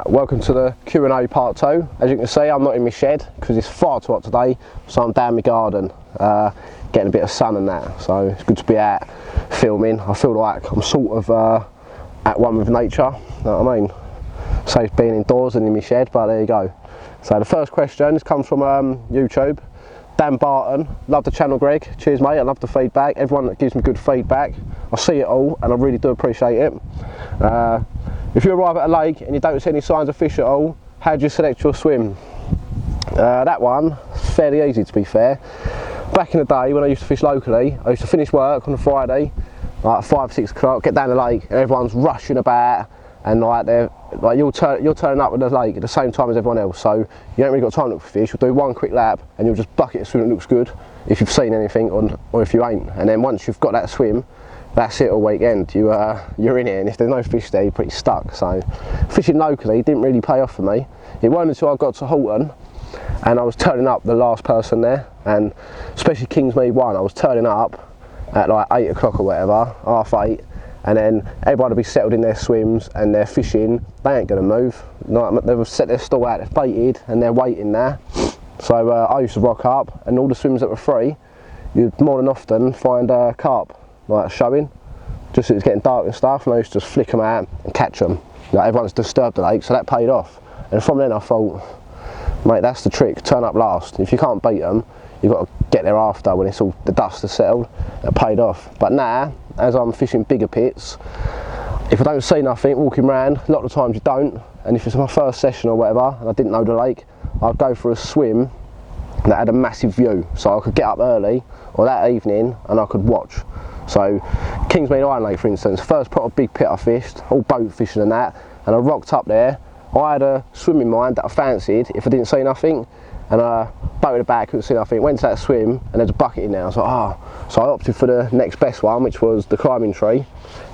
Right, welcome to the Q&A part 2. As you can see, I'm not in my shed because it's far too hot today, so I'm down my garden getting a bit of sun and that, so it's good to be out filming. I feel like I'm sort of at one with nature, you know what I mean? Safe being indoors and in my shed, but there you go. So the first question comes from YouTube. Dan Barton, love the channel Greg, cheers mate, I love the feedback, everyone that gives me good feedback, I see it all and I really do appreciate it. If you arrive at a lake and you don't see any signs of fish at all, how do you select your swim? That one, fairly easy to be fair. Back in the day when I used to fish locally, I used to finish work on a Friday, like 5-6 o'clock, get down the lake and everyone's rushing about and you're turning up with the lake at the same time as everyone else, so you ain't really got time to look for fish. You'll do one quick lap and you'll just bucket a swim that looks good if you've seen anything or if you ain't, and then once you've got that swim, that's it all weekend. You're in it, and if there's no fish there, you're pretty stuck. So fishing locally didn't really pay off for me. It wasn't until I got to Halton and I was turning up the last person there, and especially Kingsmead 1, I was turning up at like 8 o'clock or whatever, 8:30, and then everybody will be settled in their swims and they're fishing. They ain't gonna move. They've set their stall out, they're baited and they're waiting there. So I used to rock up, and all the swims that were free, you'd more than often find carp like showing, just as it was getting dark and stuff, and I used to just flick them out and catch them. Like, everyone's disturbed the lake, so that paid off. And from then I thought, mate, that's the trick, turn up last. If you can't beat them, you've got to get there after when it's all the dust has settled. It paid off. But now, as I'm fishing bigger pits, if I don't see nothing walking around, a lot of the times you don't, and if it's my first session or whatever and I didn't know the lake, I'd go for a swim that had a massive view, so I could get up early or that evening and I could watch. So Kingsmead Iron Lake, for instance, first proper big pit I fished, all boat fishing and that, and I rocked up there. I had a swim in mind that I fancied if I didn't see nothing, and I boated back, couldn't see nothing, went to that swim and there's a bucket in there. I was like, oh. So I opted for the next best one, which was the climbing tree.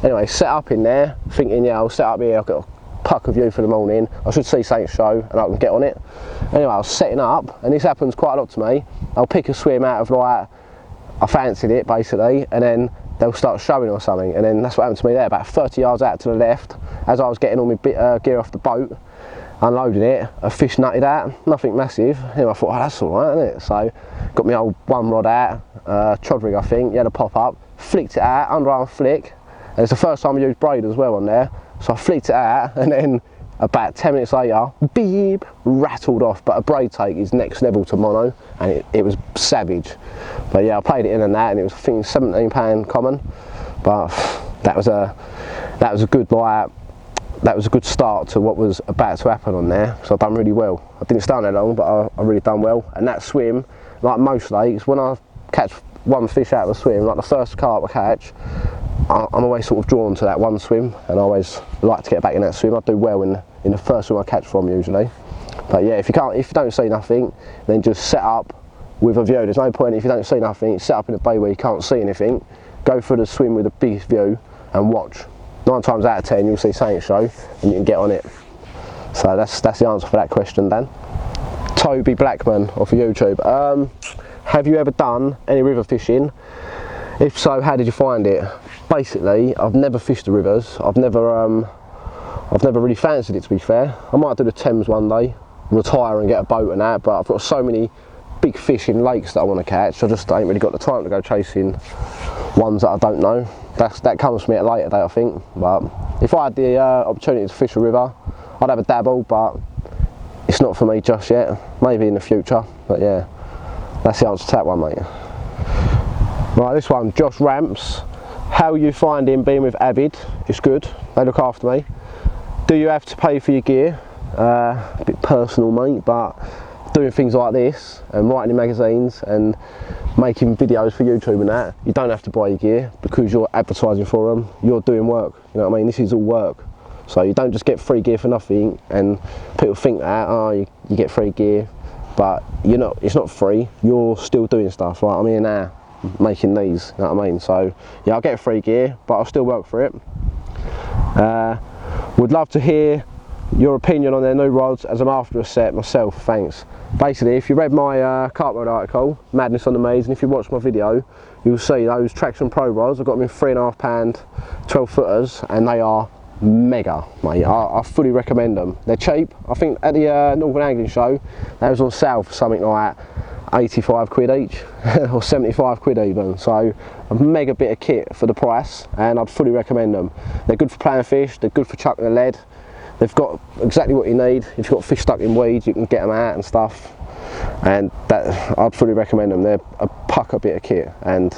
Anyway, set up in there thinking, yeah, I'll set up here, I've got a puck of view for the morning, I should see Saint Show and I can get on it. Anyway, I was setting up, and this happens quite a lot to me. I'll pick a swim out of like, I fancied it basically, and then they'll start showing or something, and then that's what happened to me there. About 30 yards out to the left, as I was getting all my gear off the boat, unloading it, a fish nutted out, nothing massive. Anyway, I thought, oh, that's alright, isn't it? So got my old one rod out, trod rig I think, had a pop up, flicked it out, underarm flick, and it's the first time I used braid as well on there, so I flicked it out, and then about 10 minutes later, beep, rattled off. But a braid take is next level to mono, and it was savage. But yeah, I played it in and that, and it was, I think, £17 common. But that was a good start to what was about to happen on there. So I've done really well. I didn't start that long, but I really done well. And that swim, like most lakes, when I catch one fish out of a swim, like the first carp I catch, I'm always sort of drawn to that one swim, and I always like to get back in that swim. I do well in the first swim I catch from usually. But yeah, if you don't see nothing, then just set up with a view. There's no point if you don't see nothing, set up in a bay where you can't see anything, go for the swim with the biggest view and watch. 9 times out of 10 you'll see Saint Show and you can get on it. So that's the answer for that question, Dan. Toby Blackman off of YouTube. Have you ever done any river fishing? If so, how did you find it? Basically, I've never fished the rivers. I've never really fancied it, to be fair. I might do the Thames one day, retire and get a boat and that, but I've got so many big fish in lakes that I want to catch. I just ain't really got the time to go chasing ones that I don't know. That comes for me at a later date, I think. But if I had the opportunity to fish a river, I'd have a dabble, but it's not for me just yet. Maybe in the future, but yeah, that's the answer to that one, mate. Right, this one, Josh Ramps. How are you finding being with Avid? It's good, they look after me. Do you have to pay for your gear? A bit personal, mate, but doing things like this and writing in magazines and making videos for YouTube and that, you don't have to buy your gear because you're advertising for them. You're doing work, you know what I mean? This is all work. So you don't just get free gear for nothing, and people think that, oh, you get free gear, but you're not, it's not free. You're still doing stuff, right? I'm here now making these, you know what I mean? So yeah, I'll get free gear, but I'll still work for it. Would love to hear your opinion on their new rods as I'm after a set myself, thanks. Basically, if you read my carp rod article, Madness on the Maze, and if you watch my video, you'll see those Traction Pro rods. I've got them in £3.5 12 footers, and they are mega, mate. I fully recommend them. They're cheap. I think at the Northern Angling show, they was on sale for something like 85 quid each, or 75 quid even. So a mega bit of kit for the price, and I'd fully recommend them. They're good for playing fish, they're good for chucking the lead. They've got exactly what you need. If you've got fish stuck in weeds, you can get them out and stuff. And that, I'd fully recommend them. They're a pucker bit of kit, and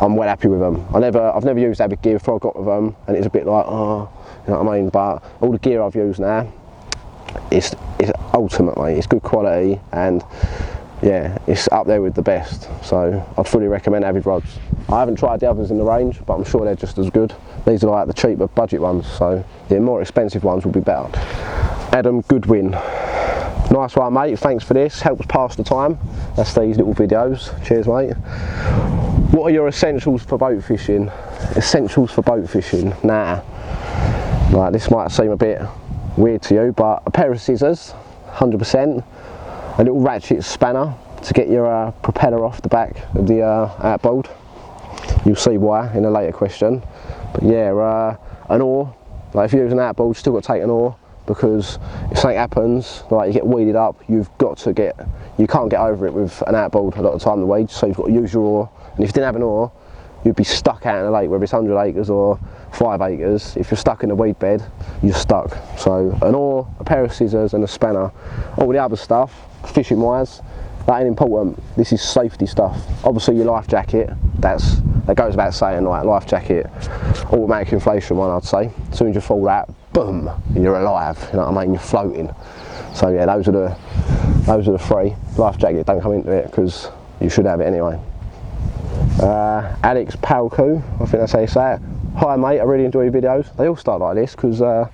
I'm well happy with them. I've never used that big gear before I got with them, and it's a bit like, oh, you know what I mean? But all the gear I've used now, it's ultimately, it's good quality, and yeah, it's up there with the best. So I'd fully recommend Avid rods. I haven't tried the others in the range, but I'm sure they're just as good. These are like the cheaper budget ones, so the more expensive ones will be better. Adam Goodwin. Nice one, mate. Thanks for this. Helps pass the time. That's these little videos. Cheers, mate. What are your essentials for boat fishing? Essentials for boat fishing? Nah. Like, this might seem a bit weird to you, but a pair of scissors, 100%. A little ratchet spanner to get your propeller off the back of the outboard. You'll see why in a later question. But yeah, an oar. Like, if you use an outboard, you've still got to take an oar, because if something happens, like you get weeded up, you can't get over it with an outboard a lot of the time, the weeds, so you've got to use your oar. And if you didn't have an oar, you'd be stuck out in a lake, whether it's 100 acres or 5 acres. If you're stuck in a weed bed, you're stuck. So an oar, a pair of scissors and a spanner. All the other stuff, fishing wise, that ain't important. This is safety stuff. Obviously your life jacket, that goes without saying, like life jacket, automatic inflation one, I'd say. As soon as you fall out, boom, you're alive, you know what I mean, you're floating. So yeah, those are the three. Life jacket don't come into it, because you should have it anyway. Alex Palku, I think that's how you say it. Hi mate, I really enjoy your videos. They all start like this, because I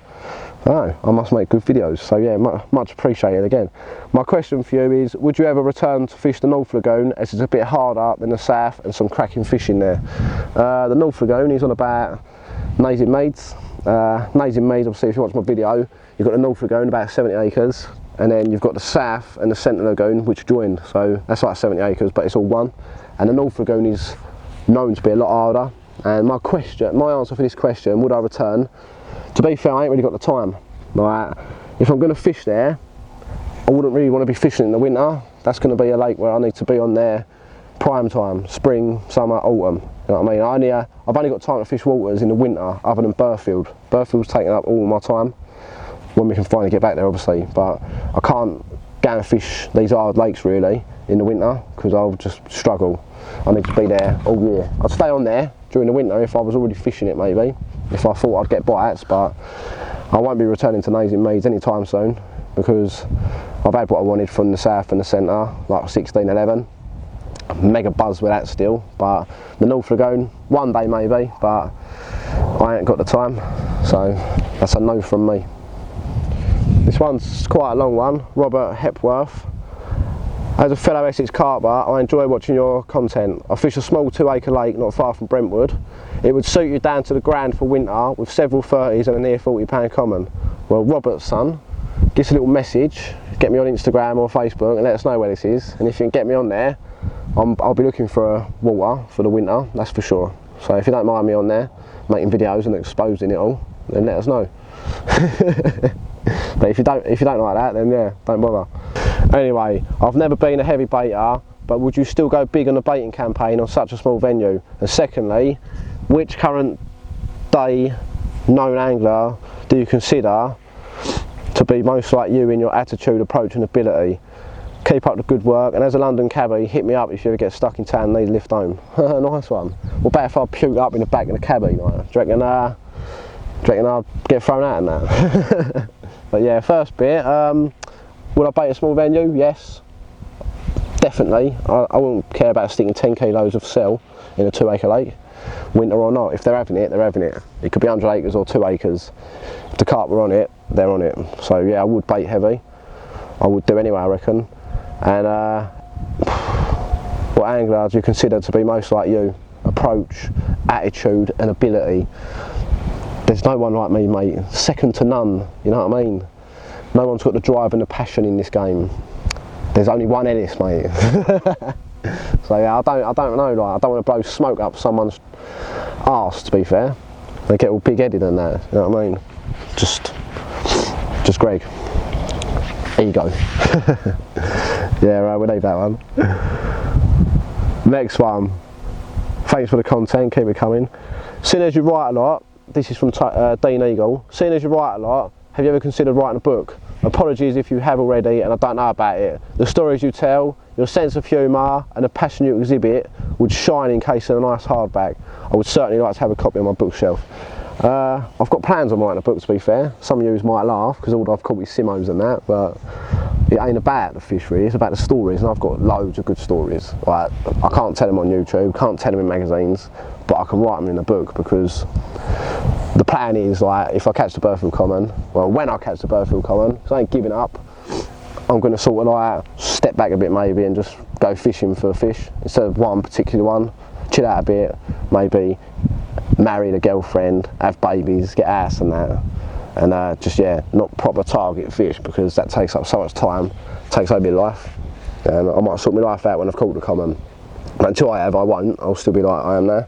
must make good videos. So yeah, much appreciated again. My question for you is, would you ever return to fish the North Lagoon, as it's a bit harder than the South and some cracking fish in there? The North Lagoon is on about Nazim Meads. Nazim Meads, obviously if you watch my video, you've got the North Lagoon, about 70 acres. And then you've got the South and the Centre Lagoon, which join. So that's like 70 acres, but it's all one. And the North Lagoon is known to be a lot harder. And my answer for this question, would I return? To be fair, I ain't really got the time. Like, if I'm going to fish there, I wouldn't really want to be fishing in the winter. That's going to be a lake where I need to be on there prime time, spring, summer, autumn. You know what I mean? I've only got time to fish waters in the winter other than Burfield. Burfield's taking up all my time, when we can finally get back there obviously, but I can't go and fish these hard lakes really in the winter, because I'll just struggle. I need to be there all year. I'd stay on there during the winter if I was already fishing it, maybe, if I thought I'd get bites, but I won't be returning to Nazim Meads anytime soon, because I've had what I wanted from the South and the Centre, like 16, 11. I'm mega buzzed with that still, but the North Lagoon, one day maybe, but I ain't got the time, so that's a no from me. This one's quite a long one. Robert Hepworth. As a fellow Essex carper, I enjoy watching your content. I fish a small 2-acre lake not far from Brentwood. It would suit you down to the Grand for winter, with several 30s and a near £40 common. Well, Robert's son, give us a little message, get me on Instagram or Facebook and let us know where this is. And if you can get me on there, I'll be looking for a water for the winter, that's for sure. So if you don't mind me on there, making videos and exposing it all, then let us know. But if you don't like that, then yeah, don't bother. Anyway, I've never been a heavy baiter, but would you still go big on a baiting campaign on such a small venue? And secondly, which current day known angler do you consider to be most like you in your attitude, approach and ability? Keep up the good work, and as a London cabbie, hit me up if you ever get stuck in town and need a lift home. Nice one. What about if I puke up in the back of the cabbie? Like, do you reckon I'll get thrown out in that? But yeah, first bit, would I bait a small venue? Yes, definitely. I wouldn't care about sticking 10 kilos of cell in a 2-acre lake, winter or not. If they're having it, they're having it. It could be 100 acres or 2 acres. If the carp were on it, they're on it. So yeah, I would bait heavy. I would do anyway, I reckon. And what angler do you consider to be most like you? Approach, attitude and ability. There's no one like me, mate. Second to none, you know what I mean? No one's got the drive and the passion in this game. There's only one Ellis, mate. So yeah, I don't know, like, I don't want to blow smoke up someone's arse, to be fair. They get all big-headed and that, you know what I mean? just Greg. Ego. Yeah, right, we'll leave that one. Next one. Thanks for the content, keep it coming. Seeing as you write a lot, this is from Dean Eagle. Seeing as you write a lot, have you ever considered writing a book? Apologies if you have already and I don't know about it. The stories you tell, your sense of humour and the passion you exhibit would shine in case of a nice hardback. I would certainly like to have a copy on my bookshelf. I've got plans on writing a book, to be fair. Some of you might laugh because all I've caught is Simos and that, but it ain't about the fish really, it's about the stories, and I've got loads of good stories. Like, I can't tell them on YouTube, can't tell them in magazines, but I can write them in a book, because the plan is, like, if I catch the Burfield Common, well, when I catch the Burfield Common, because I ain't giving up, I'm going to sort of like step back a bit maybe and just go fishing for fish instead of one particular one, chill out a bit, maybe marry the girlfriend, have babies, get ass and that, and just, yeah, not proper target fish, because that takes up so much time, takes over your life, and I might sort my life out when I've caught the common. But until I have, I won't, I'll still be like I am now.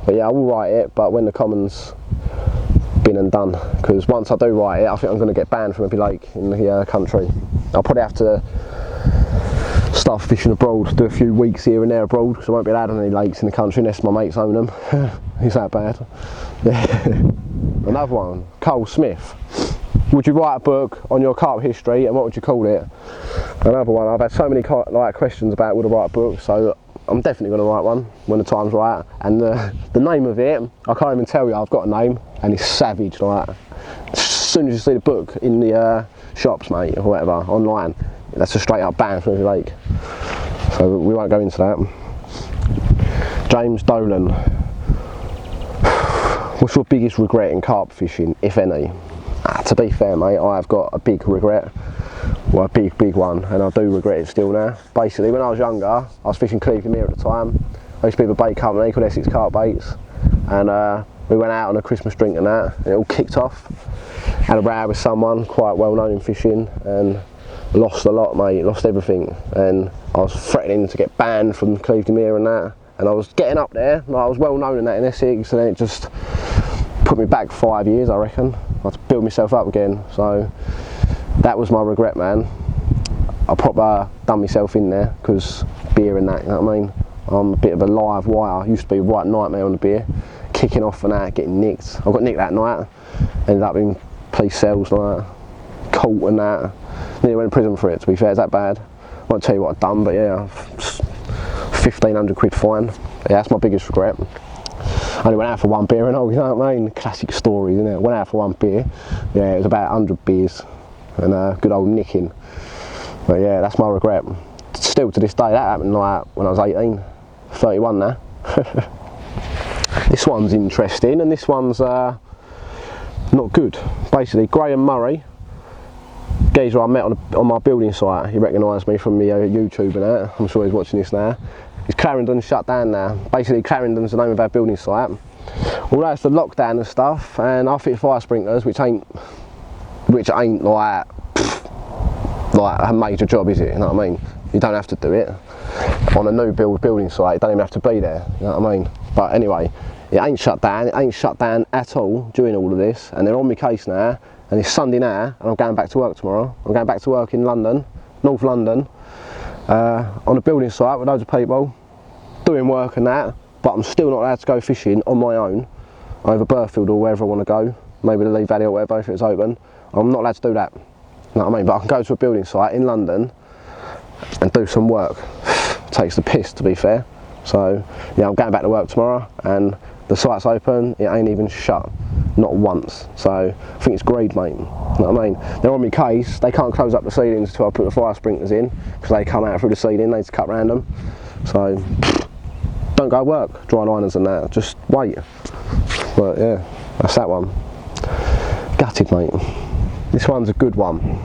But yeah, I will write it, but when the common's been and done, because once I do write it, I think I'm going to get banned from every lake in the country. I'll probably have to start fishing abroad, do a few weeks here and there abroad, because I won't be allowed on any lakes in the country unless my mates own them. Is that bad? Yeah. Another one, Cole Smith. Would you write a book on your carp history and what would you call it? Another one, I've had so many questions about would I write a book, so I'm definitely going to write one when the time's right. And the name of it, I can't even tell you, I've got a name, and it's savage. Like, as soon as you see the book in the shops, mate, or whatever, online, that's a straight up ban from every lake. So we won't go into that. James Dolan. What's your biggest regret in carp fishing, if any? To be fair, mate, I have got a big regret. Well, a big one, and I do regret it still now. Basically, when I was younger, I was fishing Cleveland Mere at the time. I used to be with a bait company called Essex Carp Baits, and we went out on a Christmas drink and that, and it all kicked off. Had a row with someone quite well known in fishing, and lost a lot, mate, lost everything. And I was threatening to get banned from Cleveland Mere and that, and I was getting up there, like, I was well known in that in Essex, and then it just put me back 5 years, I reckon. I had to build myself up again, so that was my regret, man. I proper done myself in there, because beer and that, you know what I mean? I'm a bit of a live wire. I used to be a right nightmare on the beer, kicking off and that, getting nicked. I got nicked that night, ended up in police cells like that, caught and that. Nearly went to prison for it, to be fair. Is that bad? I won't tell you what I've done, but yeah, 1,500 quid fine. But yeah, that's my biggest regret. I only went out for one beer and all, you know what I mean? Classic story, isn't it? Went out for one beer. Yeah, it was about 100 beers and good old nicking. But yeah, that's my regret. Still to this day, that happened like when I was 18, 31 now. This one's interesting, and this one's not good. Basically, Graham Murray, geezer I met on my building site, he recognised me from the YouTube and that. I'm sure he's watching this now. His Clarendon shut down now. Basically, Clarendon's the name of our building site. Although it's the lockdown and stuff, and I fit fire sprinklers, which ain't like a major job, is it? You know what I mean? You don't have to do it. On a new building site, you don't even have to be there, you know what I mean? But anyway, it ain't shut down at all during all of this, and they're on my case now, and it's Sunday now, and I'm going back to work tomorrow. I'm going back to work in London, North London, on a building site with loads of people, doing work and that, but I'm still not allowed to go fishing on my own, over Burfield or wherever I want to go, maybe the Lee Valley or whatever if it's open. I'm not allowed to do that, you know what I mean? But I can go to a building site in London and do some work. Takes the piss, to be fair. So yeah, I'm going back to work tomorrow, and the site's open, it ain't even shut, not once. So I think it's greed, mate, you know what I mean? They're on my case, they can't close up the ceilings until I put the fire sprinklers in, because they come out through the ceiling, they need to cut round them. So don't go work, dry liners and that, just wait. But yeah, that's that one. Gutted, mate. This one's a good one.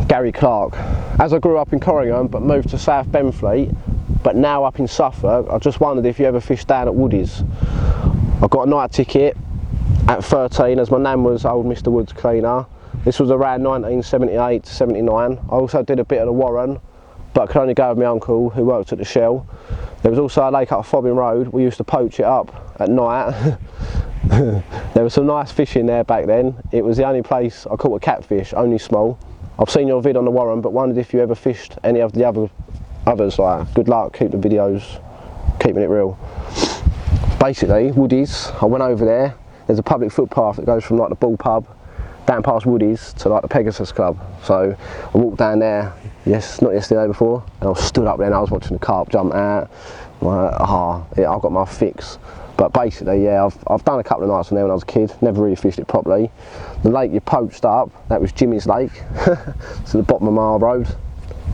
Gary Clark. As I grew up in Corringham but moved to South Benfleet, but now up in Suffolk, I just wondered if you ever fished down at Woody's. I got a night ticket at 13 as my nan was old Mr Woods cleaner. This was around 1978 to 79. I also did a bit of the Warren, but I could only go with my uncle who worked at the Shell. There was also a lake up Fobbing Road. We used to poach it up at night There was some nice fish in there back then. It was the only place I caught a catfish, only small. I've seen your vid on the Warren, but wondered if you ever fished any of the others. Like, good luck, keep the videos, keeping it real. Basically, Woodies, I went over there. There's a public footpath that goes from like the Bull pub down past Woodies to like the Pegasus Club. So I walked down there, not yesterday, before, and I stood up there and I was watching the carp jump out. I'm like, I've got my fix. But basically, yeah, I've done a couple of nights on there when I was a kid, never really fished it properly. The lake you poached up, that was Jimmy's Lake. It's at the bottom of Mile Road.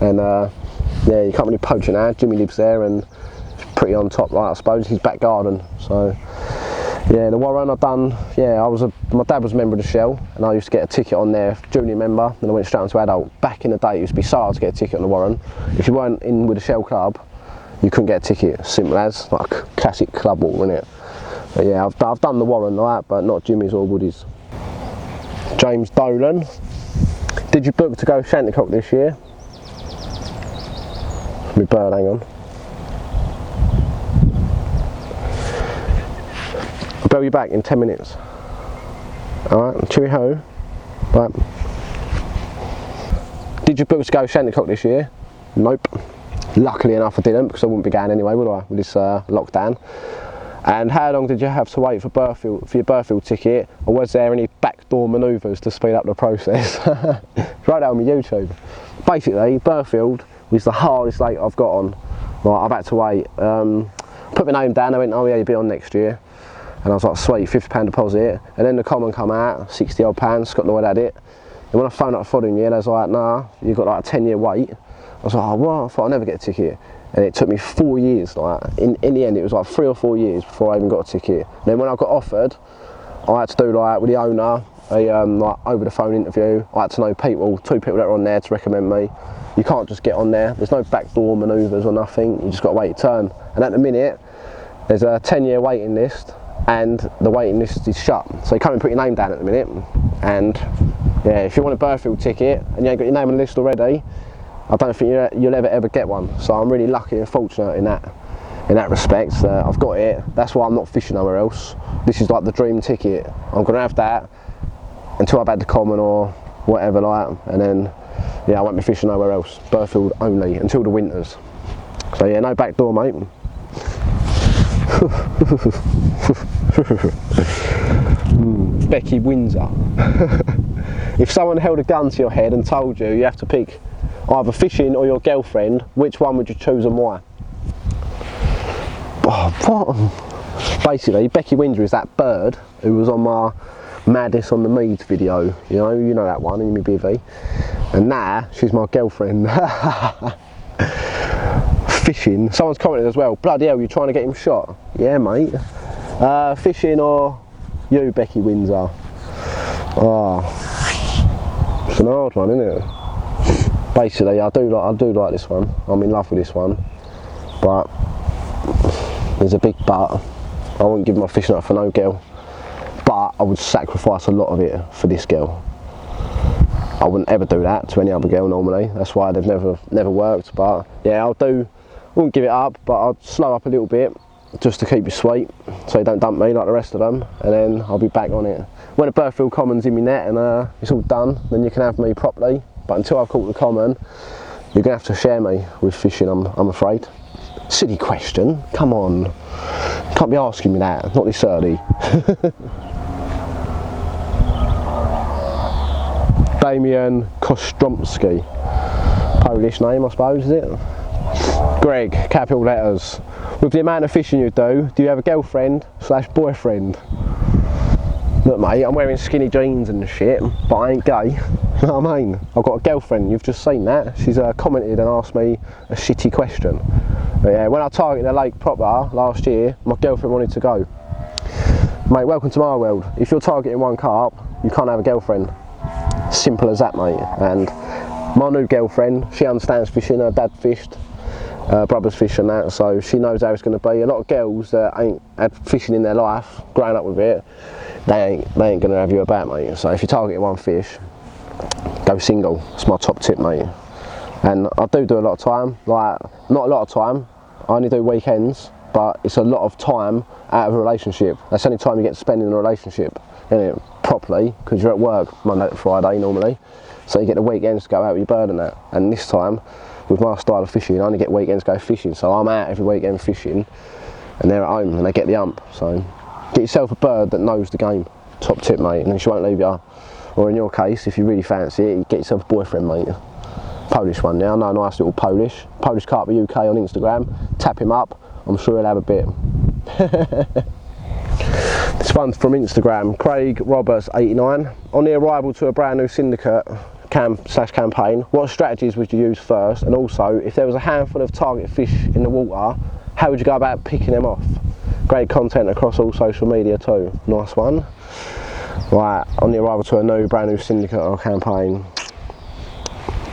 And yeah, you can't really poach it now. Jimmy lives there and it's pretty on top, like, I suppose, his back garden. So yeah, the Warren I've done, yeah, my dad was a member of the Shell and I used to get a ticket on there, junior member, then I went straight on to adult. Back in the day, it used to be so hard to get a ticket on the Warren. If you weren't in with the Shell club, you couldn't get a ticket, simple as, like a classic club walk, wasn't it? But yeah, I've done the Warren like that, but not Jimmy's or Woody's. James Dolan, did you book to go Shantycock this year? My bird, hang on. I'll bell you back in 10 minutes. Alright, cheery ho. Right. Did you book to go Shantycock this year? Nope. Luckily enough I didn't, because I wouldn't be going anyway, would I, with this lockdown. And how long did you have to wait for your Burfield ticket, or was there any backdoor manoeuvres to speed up the process? Write that on my YouTube. Basically, Burfield was the hardest lake I've got on. Like, I've had to wait. Put my name down, they went, oh yeah, you'll be on next year. And I was like, sweet, £50 deposit. And then the common come out, £60 odd, Scott Lloyd had it. And when I phoned up the following year, they was like, nah, you've got like a 10-year wait. I was like, oh, what? I thought I'd never get a ticket. And it took me 4 years. Like, in the end, it was like 3 or 4 years before I even got a ticket. And then when I got offered, I had to do, like, with the owner, a like over the phone interview. I had to know people, 2 people that were on there to recommend me. You can't just get on there. There's no backdoor manoeuvres or nothing. You just got to wait your turn. And at the minute, there's a 10-year waiting list, and the waiting list is shut. So you come and put your name down at the minute. And yeah, if you want a Burfield ticket and you ain't got your name on the list already, I don't think you'll ever get one. So I'm really lucky and fortunate in that respect. I've got it. That's why I'm not fishing nowhere else. This is like the dream ticket. I'm gonna have that until I've had the common or whatever, like, and then yeah, I won't be fishing nowhere else. Burfield only until the winters. So yeah, no back door, mate. Becky Windsor. If someone held a gun to your head and told you have to pick either fishing or your girlfriend, which one would you choose and why? Oh, what? Basically, Becky Windsor is that bird who was on my Madness on the Mead video. You know that one in my BV. And now she's my girlfriend. Fishing. Someone's commented as well. Bloody hell, you're trying to get him shot? Yeah, mate. Fishing or you, Becky Windsor? Oh, it's an hard one, isn't it? Basically, I do like this one. I'm in love with this one, but there's a big but. I wouldn't give my fishing up for no girl, but I would sacrifice a lot of it for this girl. I wouldn't ever do that to any other girl normally. That's why they've never worked. But yeah, I wouldn't give it up, but I'd slow up a little bit just to keep you sweet, so you don't dump me like the rest of them, and then I'll be back on it. When a Burfield common's in my net and it's all done, then you can have me properly. But until I've caught the common, you're gonna have to share me with fishing, I'm afraid. Silly question, come on. Can't be asking me that, not this early. Damian Kostromski. Polish name, I suppose, is it? Greg, capital letters. With the amount of fishing you do you have a girlfriend / boyfriend? Look, mate, I'm wearing skinny jeans and shit, but I ain't gay. You know what I mean? I've got a girlfriend, you've just seen that. She's commented and asked me a shitty question. But yeah, when I targeted the lake proper last year, my girlfriend wanted to go. Mate, welcome to my world. If you're targeting one carp, you can't have a girlfriend. Simple as that, mate. And my new girlfriend, she understands fishing. Her dad fished, brother's fish and that, so she knows how it's going to be. A lot of girls that ain't had fishing in their life, growing up with it, they ain't going to have you about, mate. So if you're targeting one fish, go single. That's my top tip, mate. And I do a lot of time, like, not a lot of time, I only do weekends, but it's a lot of time out of a relationship. That's the only time you get to spend in a relationship, isn't it? Properly, because you're at work Monday to Friday normally, so you get the weekends to go out with your bird and that. And this time, with my style of fishing, I only get weekends to go fishing, so I'm out every weekend fishing, and they're at home and they get the ump. So get yourself a bird that knows the game. Top tip, mate, and then she won't leave you. Or in your case, if you really fancy it, you get yourself a boyfriend, mate. Polish one now, no, nice little Polish Carp UK on Instagram. Tap him up, I'm sure he'll have a bit. This one's from Instagram, Craig Roberts 89. On the arrival to a brand new syndicate campaign, what strategies would you use first? And also, if there was a handful of target fish in the water, how would you go about picking them off? Great content across all social media too. Nice one. Right, on the arrival to a brand new syndicate or campaign,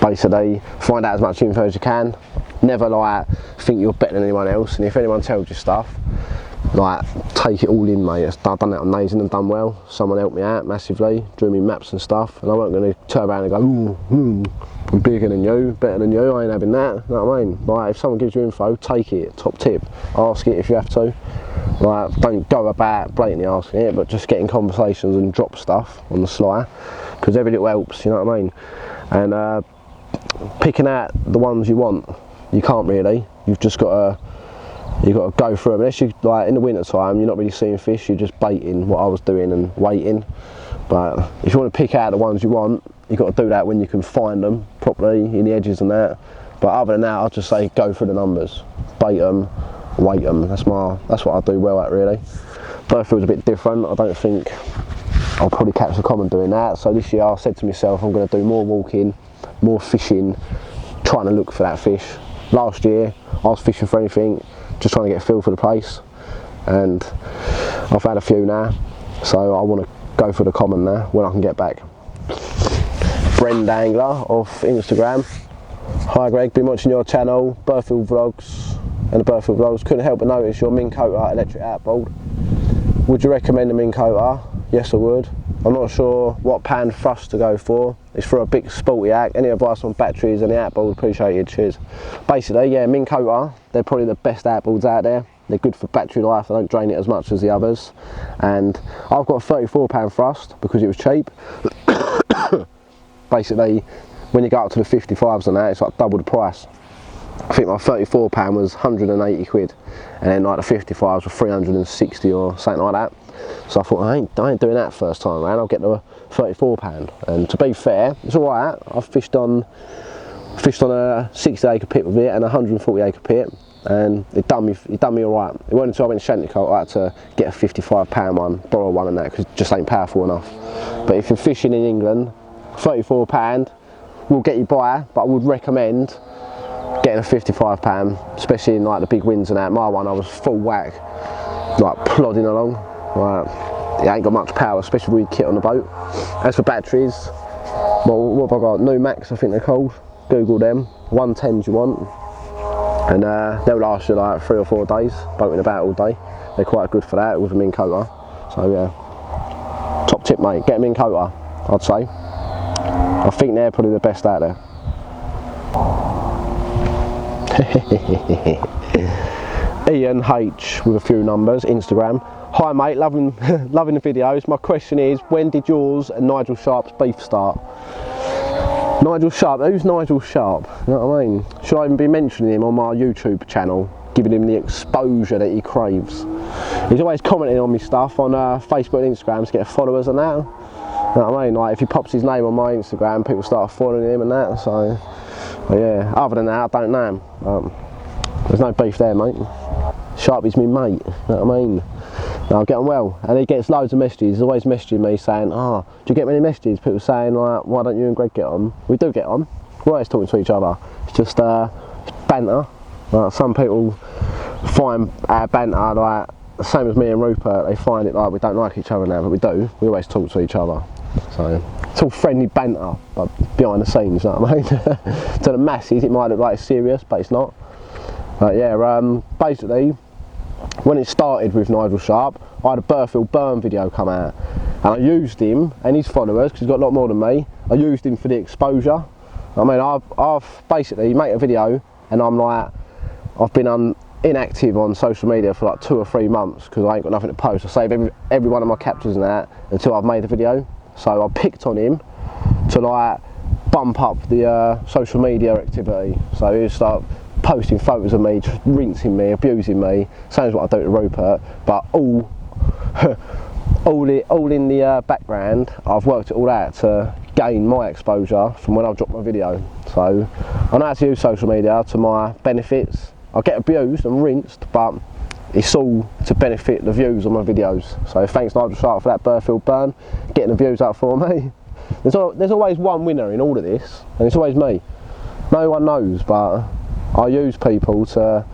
basically find out as much info as you can. Never like think you're better than anyone else, and if anyone tells you stuff, like take it all in, mate. I've done that on Nazen and done well. Someone helped me out massively, drew me maps and stuff, and I weren't going to turn around and go, I'm bigger than you, better than you, I ain't having that. You know what I mean? Like, if someone gives you info, take it. Top tip, ask it if you have to. Like, don't go about blatantly asking it, but just get in conversations and drop stuff on the sly, because every little helps, you know what I mean? And picking out the ones you want, you can't really. You've just got to go through them. Unless you, like in the winter time, you're not really seeing fish, you're just baiting, what I was doing, and waiting. But if you want to pick out the ones you want, you've got to do that when you can find them properly in the edges and that. But other than that, I'll just say go through the numbers, bait them, wait them. That's what I do well at, really. Burfield's a bit different. I don't think I'll probably catch the common doing that. So this year I said to myself, I'm going to do more walking, more fishing, trying to look for that fish. Last year I was fishing for anything, just trying to get a feel for the place, and I've had a few now, so I want to go for the common now when I can get back. Brend Angler off Instagram. Hi Greg, been watching your channel, Burfield Vlogs and the Burfield Vlogs. Couldn't help but notice your Minn Kota electric outboard. Would you recommend a Minn Kota? Yes, I would. I'm not sure what pan thrust to go for. It's for a big sporty act. Any advice on batteries and the outboard appreciated, cheers. Basically, yeah, Minn Kota, they're probably the best outboards out there. They're good for battery life, they don't drain it as much as the others. And I've got a 34 pound thrust because it was cheap. Basically, when you go up to the 55s and that, it's like double the price. I think my 34 pound was 180 quid, and then like the 55s were 360 or something like that. So I thought, I ain't doing that first time around, I'll get the 34 pound. And to be fair, it's alright. I've fished on a 60 acre pit with it and a 140 acre pit, and it done me alright. It wasn't until I went to Shantycote I had to get a 55 pound one, borrow one and that, because it just ain't powerful enough. But if you're fishing in England, 34 pound will get you by, but I would recommend getting a 55 pound, especially in like the big winds and that. My one, I was full whack, like plodding along. Like, it ain't got much power, especially with kit on the boat. As for batteries, well, what have I got? New Max, I think they're called. Google them. 110s you want, and they'll last you like 3 or 4 days, boating about all day. They're quite good for that with a Minn Kota. So yeah, top tip, mate. Get a Minn Kota, I'd say. I think they're probably the best out there. Ian H with a few numbers, Instagram. Hi mate, loving the videos. My question is, when did yours and Nigel Sharp's beef start? Nigel Sharp, who's Nigel Sharp? You know what I mean? Should I even be mentioning him on my YouTube channel, giving him the exposure that he craves? He's always commenting on me stuff on Facebook and Instagram to get followers and that. You know what I mean? Like if he pops his name on my Instagram, people start following him and that. So yeah, other than that, I don't know him. There's no beef there, mate. Sharpie's me mate, you know what I mean? I'll get on well, and he gets loads of messages. He's always messaging me saying, do you get many messages? People saying like, why don't you and Greg get on? We do get on. We're always talking to each other. It's just banter. Like, some people find our banter like the same as me and Rupert. They find it like we don't like each other now, but we do. We always talk to each other. So it's all friendly banter, but behind the scenes, you know what I mean? To the masses, it might look like it's serious, but it's not. But yeah, basically, when it started with Nigel Sharp, I had a Burfield burn video come out, and I used him and his followers, because he's got a lot more than me. I used him for the exposure. I mean, I've basically made a video, and I'm like, I've been inactive on social media for like 2 or 3 months because I ain't got nothing to post. I save every one of my captures and that until I've made a video. So I picked on him to like bump up the social media activity. So he start posting photos of me, rinsing me, abusing me, same as what I do to Rupert, but all in the background. I've worked it all out to gain my exposure from when I dropped my video. So I know how to use social media to my benefits. I get abused and rinsed, but it's all to benefit the views on my videos. So thanks Nigel Sharp for that Burfield burn, getting the views up for me. There's always one winner in all of this, and it's always me. No one knows, but I use people to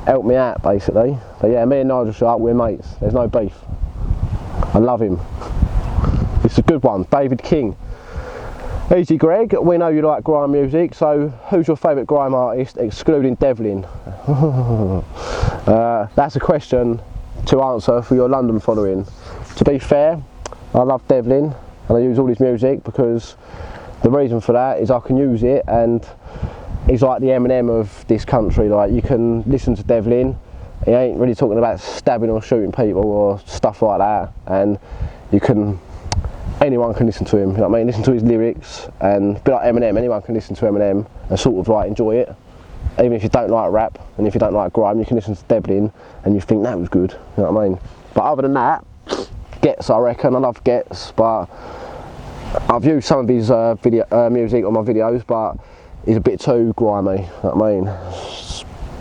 help me out basically. But yeah, me and Nigel Sharp, we're mates. There's no beef. I love him. It's a good one. David King. Easy Greg, we know you like grime music, so who's your favourite grime artist excluding Devlin? That's a question to answer for your London following. To be fair, I love Devlin and I use all his music because the reason for that is I can use it, and he's like the Eminem of this country. Like, you can listen to Devlin, he ain't really talking about stabbing or shooting people or stuff like that, and anyone can listen to him, you know what I mean? Listen to his lyrics, and be like Eminem, anyone can listen to Eminem and sort of like enjoy it. Even if you don't like rap and if you don't like grime, you can listen to Devlin and you think that was good, you know what I mean? But other than that, Gets, I reckon. I love Gets, but I've used some of his music on my videos, but he's a bit too grimy, you know what I mean?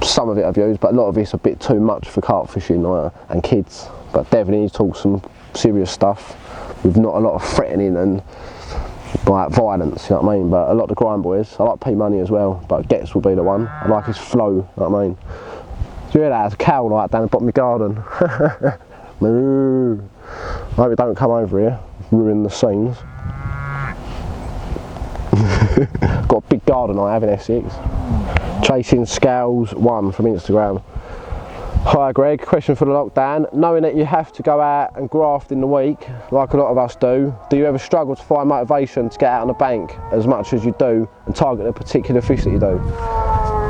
Some of it I've used, but a lot of it's a bit too much for carp fishing and kids. But Devlin, he talks some serious stuff with not a lot of threatening and like violence, you know what I mean? But a lot of the grime boys, I like P Money as well, but Gets will be the one. I like his flow, you know what I mean? Do you hear that? There's a cow like down the bottom of my garden. Moo. I hope it don't come over here, ruin the scenes. Got a big garden I have in Essex. Chasing Scales 1 from Instagram. Hi Greg, question for the lockdown. Knowing that you have to go out and graft in the week, like a lot of us do you ever struggle to find motivation to get out on the bank as much as you do and target a particular fish that you do?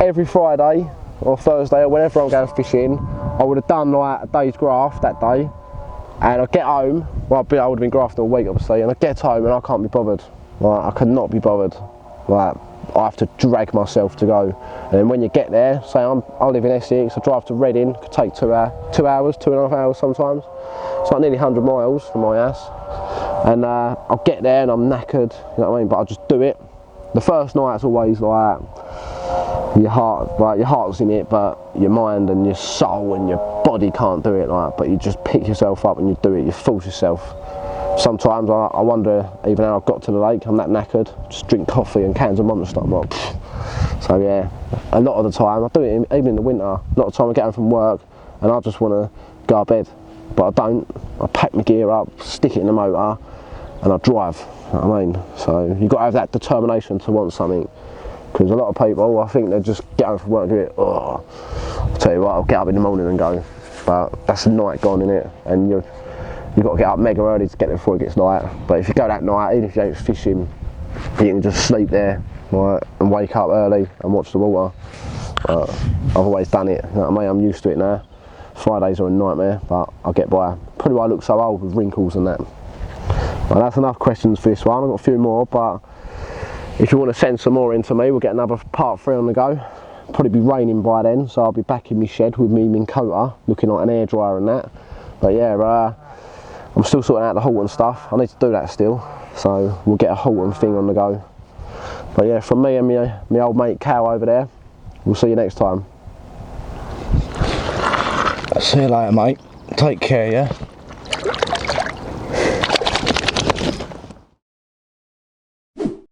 Every Friday or Thursday or whenever I'm going fishing, I would have done like a day's graft that day, and I get home, well I would have been grafting all week obviously, and I get home and I can't be bothered. Like, I cannot be bothered. Like, I have to drag myself to go. And then when you get there, say I live in Essex, I drive to Reading, it could take 2 hours, 2.5 hours sometimes. It's like nearly 100 miles from my house. And I'll get there and I'm knackered, you know what I mean, but I'll just do it. The first night's always like, your heart's in it, but your mind and your soul and your body can't do it, like, but you just pick yourself up and you do it, you force yourself. Sometimes I wonder even how I got to the lake. I'm that knackered, just drink coffee and cans of Monster. I'm like, pfft. So yeah, a lot of the time, I do it even in the winter, a lot of the time I get home from work and I just want to go to bed, but I don't. I pack my gear up, stick it in the motor and I drive, you know what I mean? So you've got to have that determination to want something, because a lot of people, I think they just get home from work and do it, oh, I'll tell you what, I'll get up in the morning and go, but that's the night gone, innit? And you've got to get up mega early to get there before it gets light. But if you go that night, even if you ain't fishing, you can just sleep there, right, and wake up early and watch the water. But I've always done it, you know what I mean? I'm used to it now. Fridays are a nightmare, but I'll get by. Probably why I look so old with wrinkles and that. Well, that's enough questions for this one. I've got a few more, but if you want to send some more in to me, we'll get another part 3 on the go. Probably be raining by then, so I'll be back in my shed with me Minn Kota, looking like an hairdryer and that. But yeah, I'm still sorting out the Halton stuff. I need to do that still, so we'll get a Halton thing on the go. But yeah, from me and my old mate Cal over there, we'll see you next time. See you later, mate. Take care, yeah?